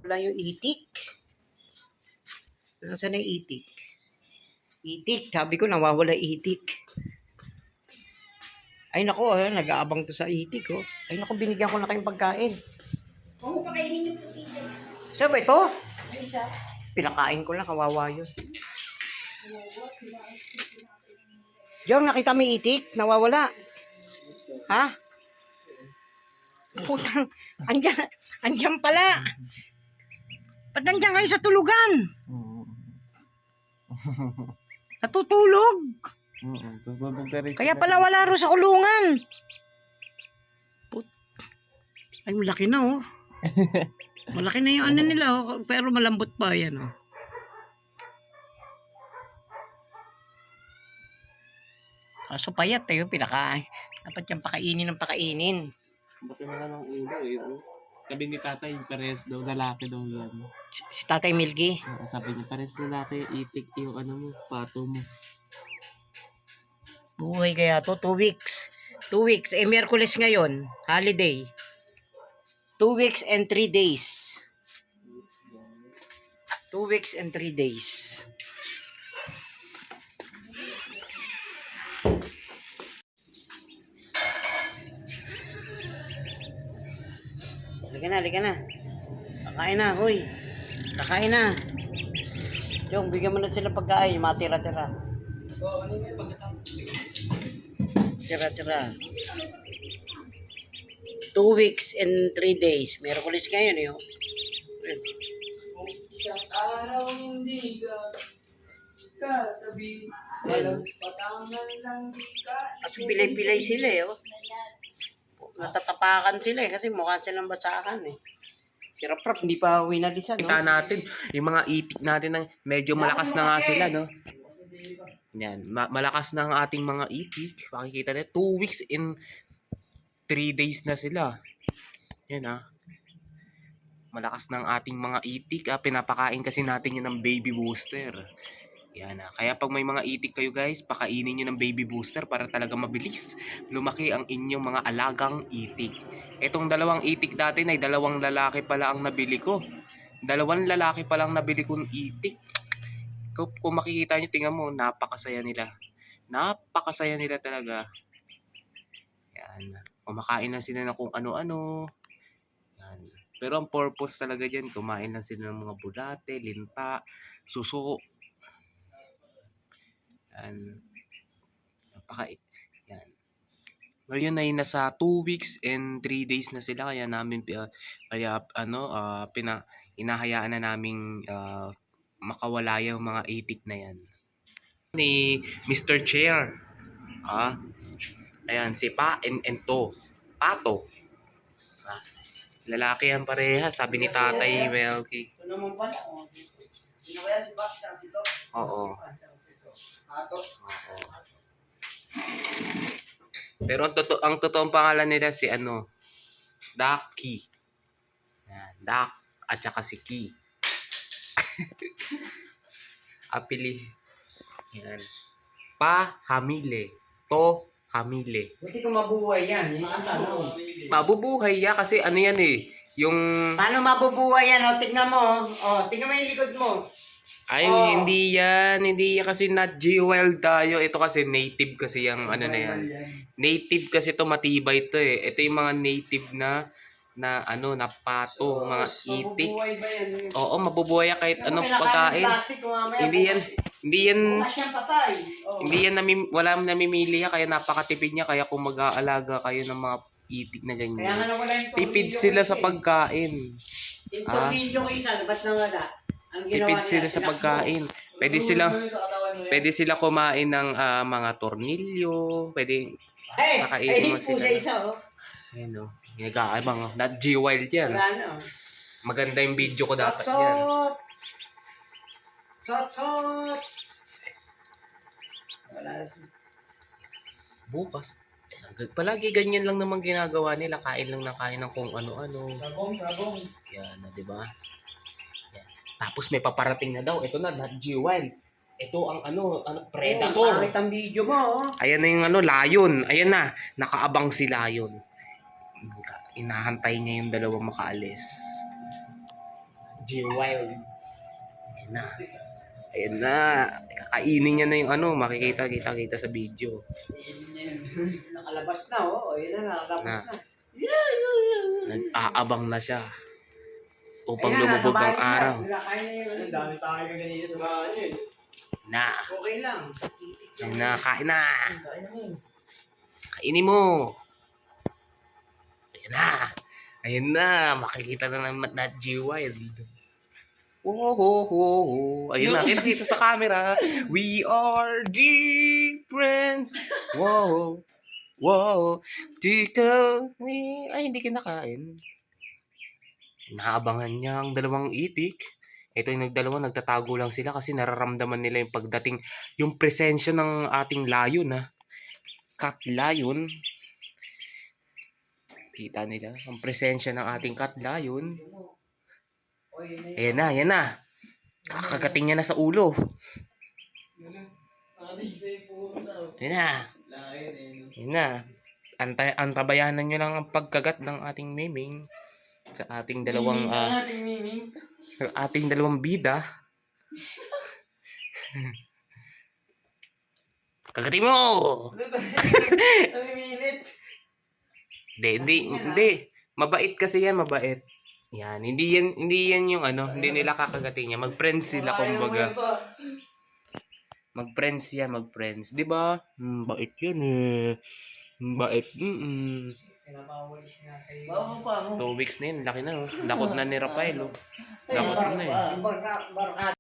Wala yung itik. Nasaan na yung itik? Itik. Sabi ko nawawala itik. Ay nako, nag-aabang to sa itik. Oh. Ay nako, binigyan ko na kayong pagkain. Oo, pakainin niyo po dito. Saan ba ito? Ay, isa. Pinakain ko lang, kawawa yun. Jong, nakita mo yung itik? Nawawala. Ha? Putang, andyan pala. Ba't nandiyan kayo sa tulugan? Natutulog. Tutulog na rin. Kaya pala wala ro sa kulungan. Ay, malaki na oh. Malaki na yung ano nila oh. Pero malambot pa yan oh. Kaso payat eh, pinakain. Dapat yung pakainin ng pakainin. Baki na nga ng ulo eh. Sabi ni tatay, pares daw, lalaki daw yan. Si Tatay Milky. Sabi niya, pares lalaki, itik yung ano mo, pato mo. Buhay kaya to, 2 weeks. 2 weeks, eh Miyerkules ngayon, holiday. 2 weeks and 3 days. 2 weeks and 3 days. Halika na. Kakain na, hoy. Kakain na. Yung, bigyan mo na sila pagkain, matira-tira. Tira-tira. 2 weeks and 3 days. Miyerkules ngayon eh. Isang araw hindi ka katabi. Walang patangan lang di ka. Kaso pilay-pilay sila eh. Oh. Natatapakan sila eh. Kasi mukha silang basakan eh. Si Raprap hindi pa winalisan. Kita natin, yung mga itik natin na medyo malakas na nga sila, no? Yan, malakas na ang ating mga itik. Makikita nyo, 2 weeks and 3 days na sila. Yan malakas na ang ating mga itik. Pinapakain kasi natin yun ng baby booster. Yan kaya pag may mga itik kayo guys, pakainin nyo ng baby booster para talaga mabilis lumaki ang inyong mga alagang itik. Itong dalawang itik natin ay 2 lalaki pala ang nabili ko. 2 lalaki pa lang nabili kong itik. Kung makikita nyo, tingnan mo, napakasaya nila. Napakasaya nila talaga. Yan. Kumakain lang sila ng kung ano-ano. Yan. Pero ang purpose talaga dyan, kumain lang sila ng mga bulate, linpa, suso. Yan. Yan. Ngayon ay nasa 2 weeks and 3 days na sila, kaya namin hinahayaan na naming makawala yung mga itik na yan. Ni Mr. Chair. Ayan, si Pa and To. Pato. Lalaki yan pareha, sabi ni Tatay Melky. Ito naman pala. Sino kaya si Bak? Si To? Oo. Ato. Pero ang totoong pangalan nila si Ducky. Yan, Duck at saka si Ki. Apili. Yan. Pa Hamile. To Hamile. Buti kung mabuhay yan. Yan ang tanong. Mabubuhay ya kasi ano yan eh. Yung... Paano mabubuhay yan? O, tingnan mo. O, tingnan mo yung likod mo. Ay, hindi yan. Hindi yan kasi not G-Wild tayo. Ito kasi native kasi yung ano na yan. Native kasi to matibay to eh. Ito yung mga native na pato, mga itik. Mabubuhay ba yan? Oo, mabubuhay yan kahit anong Kinakain ng pagkain. plastic, mamaya Hindi yan, bukas yan patay. O. hindi yan wala namimili yan, kaya napakatipid niya. Kaya kung mag-aalaga kayo ng mga itik na Kaya nga ganyan, nawala yung tipid tornilyo sila kasi. sa pagkain. Yung tornilyo ko isa, ba't nawala? Ang ginawa Tipid niya, sila sa tinakbo. pagkain. Pwede sila kumain ng mga tornilyo. Pwede Ay, Nakainin mo po sila. sa isa oh. Ayun o. Nag-aabang. Not G-Wild yan. Wala na oh. Maganda yung video ko dapat yan. Sot. Wala si. Bukas. Palagi ganyan lang naman ginagawa nila. Kain lang ng kain ng kung ano-ano. Sabong. Yan, di ba? Yan. Tapos may paparating na daw. Ito na, not G-Wild. Ito ang predator. Pangit ang video mo oh. Ayan na yung lion. Ayan na. Nakaabang si lion. Inahantay niya yung 2 makaalis. G-Wild. Ayan na. Ayan na. Kakainin niya na yung ano, makikita sa video. Nakalabas na, oh. Ayun na, nakalabas na. Nag-aabang na siya. Upang Ayan, nasa lumubog ang bahay na. araw. Nakain na yung Ang dami tayo na ganito sa bahay niyo. Na. Okay lang. Ayan na, kain na. Kain na yun. Kainin mo. Ayan na. Ayan na. Makikita na naman na G-Wild. Wow. Ayun na. Kita sa camera. We are the friends. Wow. Wow. Tiko. Ay, hindi kinakain. Naabangan niya ang dalawang itik. Ito yung nagtatago lang sila kasi nararamdaman nila yung pagdating, yung presensya ng ating layon, ha. Cat lion. Kita nila ang presensya ng ating cat lion. Ayan na, ayan na. Kakagating niya na sa ulo. Ayan na. Ayan na. Antabayanan nyo lang ang pagkagat ng ating meming sa ating dalawang ating dalawang bida. Kagating mo! Hindi. Mabait kasi yan, mabait. Yan, hindi yan yung ano, hindi nila kakagating niya. Mag-friends sila kumbaga. Mag-friends yan, mag-friends. 'Di ba? Bait yan eh. Bait. Bawa pa mo. 2 weeks na yun, laki na oh. Dakot na ni Rafael oh. Dakot na eh. Barkada.